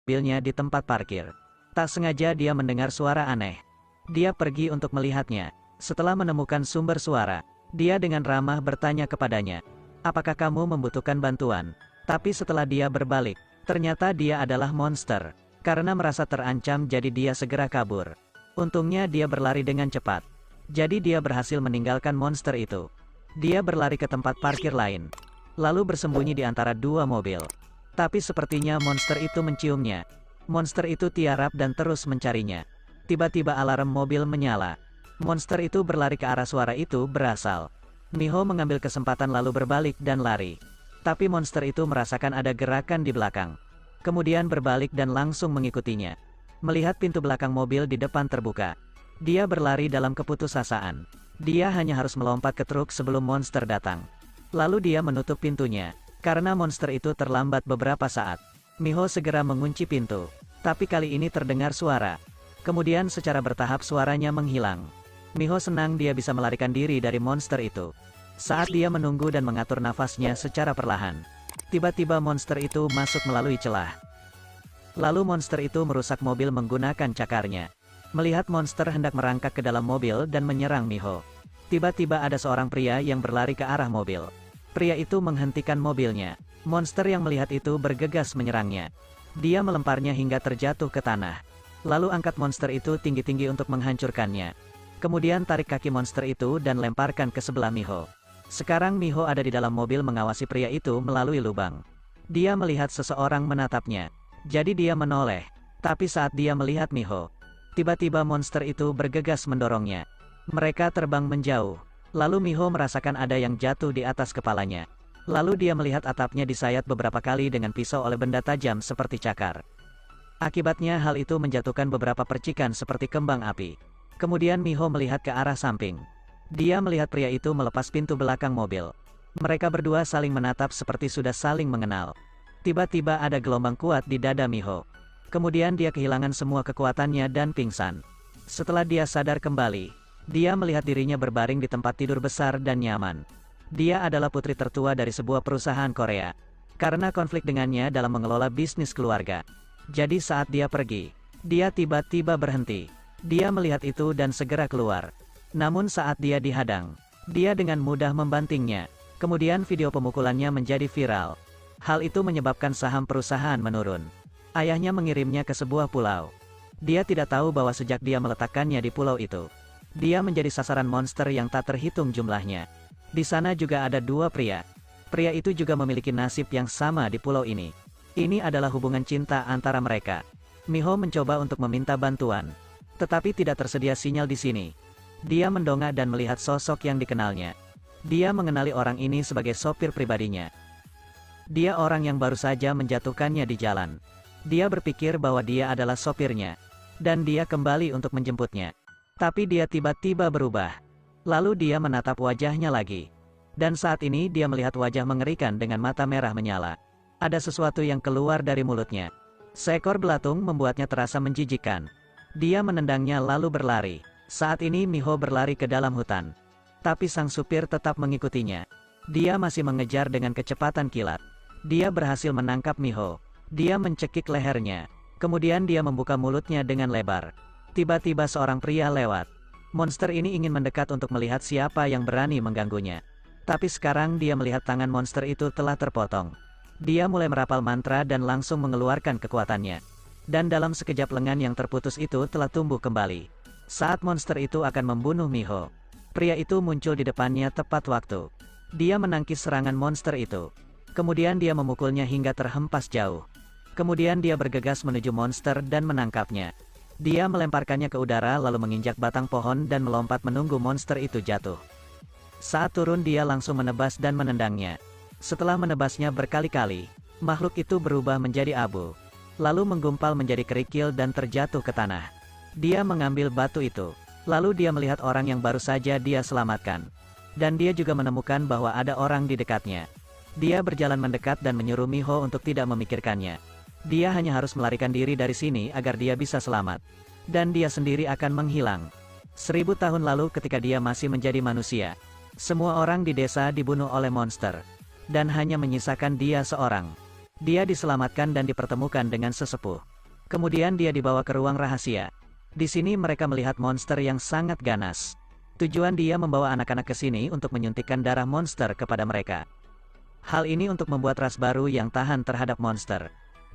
mobilnya di tempat parkir. Tak sengaja dia mendengar suara aneh. Dia pergi untuk melihatnya. Setelah menemukan sumber suara, dia dengan ramah bertanya kepadanya, "Apakah kamu membutuhkan bantuan?" Tapi setelah dia berbalik, ternyata dia adalah monster. Karena merasa terancam jadi dia segera kabur. Untungnya dia berlari dengan cepat. Jadi dia berhasil meninggalkan monster itu. Dia berlari ke tempat parkir lain. Lalu bersembunyi di antara dua mobil. Tapi sepertinya monster itu menciumnya. Monster itu tiarap dan terus mencarinya. Tiba-tiba alarm mobil menyala. Monster itu berlari ke arah suara itu berasal. Miho mengambil kesempatan lalu berbalik dan lari. Tapi monster itu merasakan ada gerakan di belakang. Kemudian berbalik dan langsung mengikutinya. Melihat pintu belakang mobil di depan terbuka, dia berlari dalam keputusasaan. Dia hanya harus melompat ke truk sebelum monster datang. Lalu dia menutup pintunya. Karena monster itu terlambat beberapa saat, Miho segera mengunci pintu. Tapi kali ini terdengar suara. Kemudian secara bertahap suaranya menghilang. Miho senang dia bisa melarikan diri dari monster itu. Saat dia menunggu dan mengatur nafasnya secara perlahan, tiba-tiba monster itu masuk melalui celah. Lalu monster itu merusak mobil menggunakan cakarnya. Melihat monster hendak merangkak ke dalam mobil dan menyerang Miho, tiba-tiba ada seorang pria yang berlari ke arah mobil. Pria itu menghentikan mobilnya. Monster yang melihat itu bergegas menyerangnya. Dia melemparnya hingga terjatuh ke tanah. Lalu angkat monster itu tinggi-tinggi untuk menghancurkannya. Kemudian tarik kaki monster itu dan lemparkan ke sebelah Miho. Sekarang Miho ada di dalam mobil mengawasi pria itu melalui lubang. Dia melihat seseorang menatapnya. Jadi dia menoleh. Tapi saat dia melihat Miho, tiba-tiba monster itu bergegas mendorongnya. Mereka terbang menjauh. Lalu Miho merasakan ada yang jatuh di atas kepalanya. Lalu dia melihat atapnya disayat beberapa kali dengan pisau oleh benda tajam seperti cakar. Akibatnya hal itu menjatuhkan beberapa percikan seperti kembang api. Kemudian Miho melihat ke arah samping. Dia melihat pria itu melepas pintu belakang mobil. Mereka berdua saling menatap seperti sudah saling mengenal. Tiba-tiba ada gelombang kuat di dada Miho. Kemudian dia kehilangan semua kekuatannya dan pingsan. Setelah dia sadar kembali, dia melihat dirinya berbaring di tempat tidur besar dan nyaman. Dia adalah putri tertua dari sebuah perusahaan Korea. Karena konflik dengannya dalam mengelola bisnis keluarga. Jadi saat dia pergi, dia tiba-tiba berhenti. Dia melihat itu dan segera keluar. Namun saat dia dihadang, dia dengan mudah membantingnya. Kemudian video pemukulannya menjadi viral. Hal itu menyebabkan saham perusahaan menurun. Ayahnya mengirimnya ke sebuah pulau. Dia tidak tahu bahwa sejak dia meletakkannya di pulau itu, dia menjadi sasaran monster yang tak terhitung jumlahnya. Di sana juga ada dua pria. Pria itu juga memiliki nasib yang sama di pulau ini. Ini adalah hubungan cinta antara mereka. Miho mencoba untuk meminta bantuan, tetapi tidak tersedia sinyal di sini. Dia mendongak dan melihat sosok yang dikenalnya. Dia mengenali orang ini sebagai sopir pribadinya. Dia orang yang baru saja menjatuhkannya di jalan. Dia berpikir bahwa dia adalah sopirnya, dan dia kembali untuk menjemputnya. Tapi dia tiba-tiba berubah. Lalu dia menatap wajahnya lagi. Dan saat ini dia melihat wajah mengerikan dengan mata merah menyala. Ada sesuatu yang keluar dari mulutnya. Seekor belatung membuatnya terasa menjijikkan. Dia menendangnya lalu berlari. Saat ini Miho berlari ke dalam hutan. Tapi sang supir tetap mengikutinya. Dia masih mengejar dengan kecepatan kilat. Dia berhasil menangkap Miho. Dia mencekik lehernya. Kemudian dia membuka mulutnya dengan lebar. Tiba-tiba seorang pria lewat. Monster ini ingin mendekat untuk melihat siapa yang berani mengganggunya. Tapi sekarang dia melihat tangan monster itu telah terpotong. Dia mulai merapal mantra dan langsung mengeluarkan kekuatannya. Dan dalam sekejap lengan yang terputus itu telah tumbuh kembali. Saat monster itu akan membunuh Miho, pria itu muncul di depannya tepat waktu. Dia menangkis serangan monster itu. Kemudian dia memukulnya hingga terhempas jauh. Kemudian dia bergegas menuju monster dan menangkapnya. Dia melemparkannya ke udara lalu menginjak batang pohon dan melompat menunggu monster itu jatuh. Saat turun dia langsung menebas dan menendangnya. Setelah menebasnya berkali-kali, makhluk itu berubah menjadi abu. Lalu menggumpal menjadi kerikil dan terjatuh ke tanah. Dia mengambil batu itu. Lalu dia melihat orang yang baru saja dia selamatkan. Dan dia juga menemukan bahwa ada orang di dekatnya. Dia berjalan mendekat dan menyuruh Miho untuk tidak memikirkannya. Dia hanya harus melarikan diri dari sini agar dia bisa selamat. Dan dia sendiri akan menghilang. 1000 tahun lalu ketika dia masih menjadi manusia, semua orang di desa dibunuh oleh monster. Dan hanya menyisakan dia seorang. Dia diselamatkan dan dipertemukan dengan sesepuh. Kemudian dia dibawa ke ruang rahasia. Di sini mereka melihat monster yang sangat ganas. Tujuan dia membawa anak-anak ke sini untuk menyuntikkan darah monster kepada mereka. Hal ini untuk membuat ras baru yang tahan terhadap monster.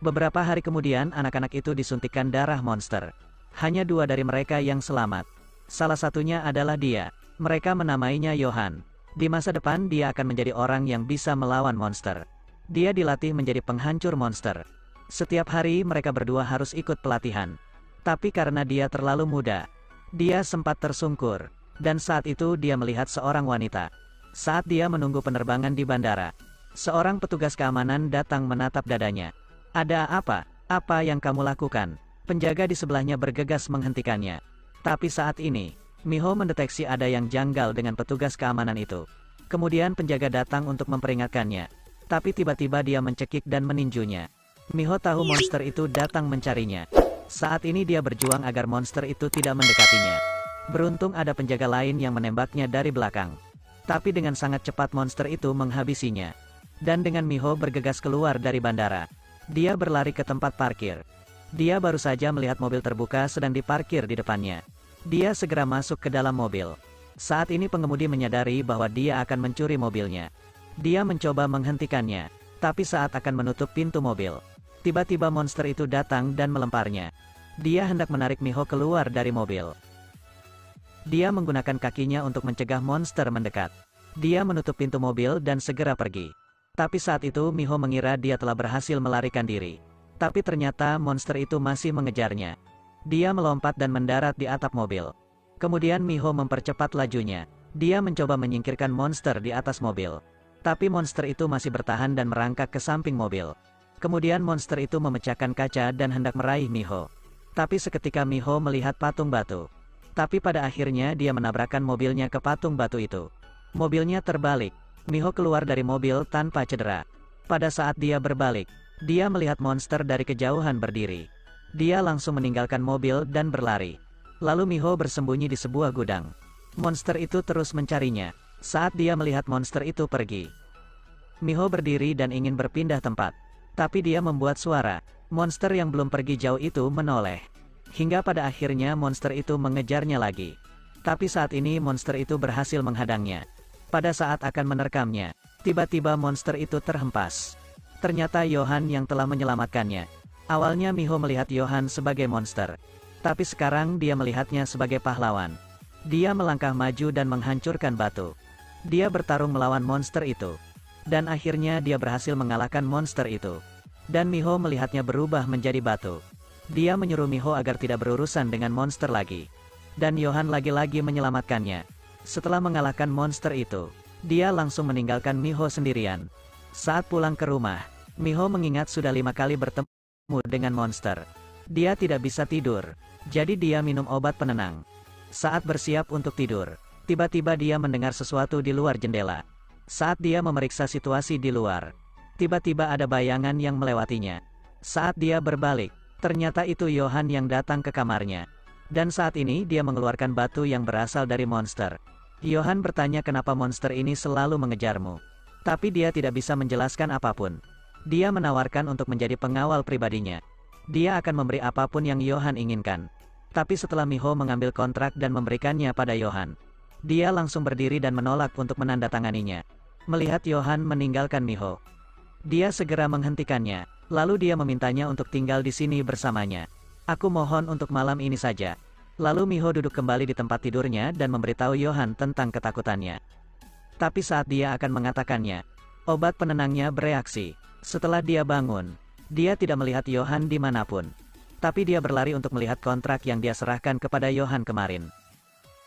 Beberapa hari kemudian anak-anak itu disuntikkan darah monster. Hanya 2 dari mereka yang selamat. Salah satunya adalah dia. Mereka menamainya Johan. Di masa depan dia akan menjadi orang yang bisa melawan monster. Dia dilatih menjadi penghancur monster. Setiap hari mereka berdua harus ikut pelatihan. Tapi karena dia terlalu muda, dia sempat tersungkur. Dan saat itu dia melihat seorang wanita. Saat dia menunggu penerbangan di bandara, seorang petugas keamanan datang menatap dadanya. "Ada apa? Apa yang kamu lakukan?" Penjaga di sebelahnya bergegas menghentikannya. Tapi saat ini, Miho mendeteksi ada yang janggal dengan petugas keamanan itu. Kemudian penjaga datang untuk memperingatkannya. Tapi tiba-tiba dia mencekik dan meninjunya. Miho tahu monster itu datang mencarinya. Saat ini dia berjuang agar monster itu tidak mendekatinya. Beruntung ada penjaga lain yang menembaknya dari belakang. Tapi dengan sangat cepat monster itu menghabisinya. Dan dengan Miho bergegas keluar dari bandara, dia berlari ke tempat parkir. Dia baru saja melihat mobil terbuka sedang diparkir di depannya. Dia segera masuk ke dalam mobil. Saat ini pengemudi menyadari bahwa dia akan mencuri mobilnya. Dia mencoba menghentikannya. Tapi saat akan menutup pintu mobil, tiba-tiba monster itu datang dan melemparnya. Dia hendak menarik Miho keluar dari mobil. Dia menggunakan kakinya untuk mencegah monster mendekat. Dia menutup pintu mobil dan segera pergi. Tapi saat itu Miho mengira dia telah berhasil melarikan diri. Tapi ternyata monster itu masih mengejarnya. Dia melompat dan mendarat di atap mobil. Kemudian Miho mempercepat lajunya. Dia mencoba menyingkirkan monster di atas mobil. Tapi monster itu masih bertahan dan merangkak ke samping mobil. Kemudian monster itu memecahkan kaca dan hendak meraih Miho. Tapi seketika Miho melihat patung batu. Tapi pada akhirnya dia menabrakkan mobilnya ke patung batu itu. Mobilnya terbalik. Miho keluar dari mobil tanpa cedera. Pada saat dia berbalik, dia melihat monster dari kejauhan berdiri. Dia langsung meninggalkan mobil dan berlari. Lalu Miho bersembunyi di sebuah gudang. Monster itu terus mencarinya. Saat dia melihat monster itu pergi, Miho berdiri dan ingin berpindah tempat. Tapi dia membuat suara. Monster yang belum pergi jauh itu menoleh. Hingga pada akhirnya monster itu mengejarnya lagi. Tapi saat ini monster itu berhasil menghadangnya. Pada saat akan menerkamnya, tiba-tiba monster itu terhempas. Ternyata Johan yang telah menyelamatkannya. Awalnya Miho melihat Johan sebagai monster. Tapi sekarang dia melihatnya sebagai pahlawan. Dia melangkah maju dan menghancurkan batu. Dia bertarung melawan monster itu. Dan akhirnya dia berhasil mengalahkan monster itu. Dan Miho melihatnya berubah menjadi batu. Dia menyuruh Miho agar tidak berurusan dengan monster lagi. Dan Johan lagi-lagi menyelamatkannya. Setelah mengalahkan monster itu, dia langsung meninggalkan Miho sendirian. Saat pulang ke rumah, Miho mengingat sudah 5 kali bertemu dengan monster. Dia tidak bisa tidur. Jadi dia minum obat penenang. Saat bersiap untuk tidur, tiba-tiba dia mendengar sesuatu di luar jendela. Saat dia memeriksa situasi di luar, tiba-tiba ada bayangan yang melewatinya. Saat dia berbalik, ternyata itu Johan yang datang ke kamarnya. Dan saat ini dia mengeluarkan batu yang berasal dari monster. Johan bertanya kenapa monster ini selalu mengejarmu. Tapi dia tidak bisa menjelaskan apapun. Dia menawarkan untuk menjadi pengawal pribadinya. Dia akan memberi apapun yang Johan inginkan. Tapi setelah Miho mengambil kontrak dan memberikannya pada Johan, dia langsung berdiri dan menolak untuk menandatanganinya. Melihat Johan meninggalkan Miho, dia segera menghentikannya. Lalu dia memintanya untuk tinggal di sini bersamanya. "Aku mohon untuk malam ini saja." Lalu Miho duduk kembali di tempat tidurnya dan memberitahu Johan tentang ketakutannya. Tapi saat dia akan mengatakannya, obat penenangnya bereaksi. Setelah dia bangun, dia tidak melihat Johan dimanapun. Tapi dia berlari untuk melihat kontrak yang dia serahkan kepada Johan kemarin.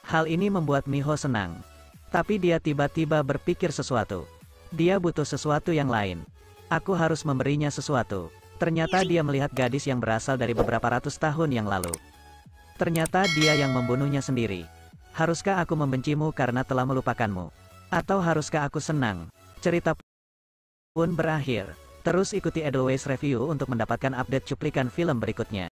Hal ini membuat Miho senang. Tapi dia tiba-tiba berpikir sesuatu. Dia butuh sesuatu yang lain. Aku harus memberinya sesuatu. Ternyata dia melihat gadis yang berasal dari beberapa ratus tahun yang lalu. Ternyata dia yang membunuhnya sendiri. Haruskah aku membencimu karena telah melupakanmu? Atau haruskah aku senang? Cerita pun berakhir. Terus ikuti Edelweiss Review untuk mendapatkan update cuplikan film berikutnya.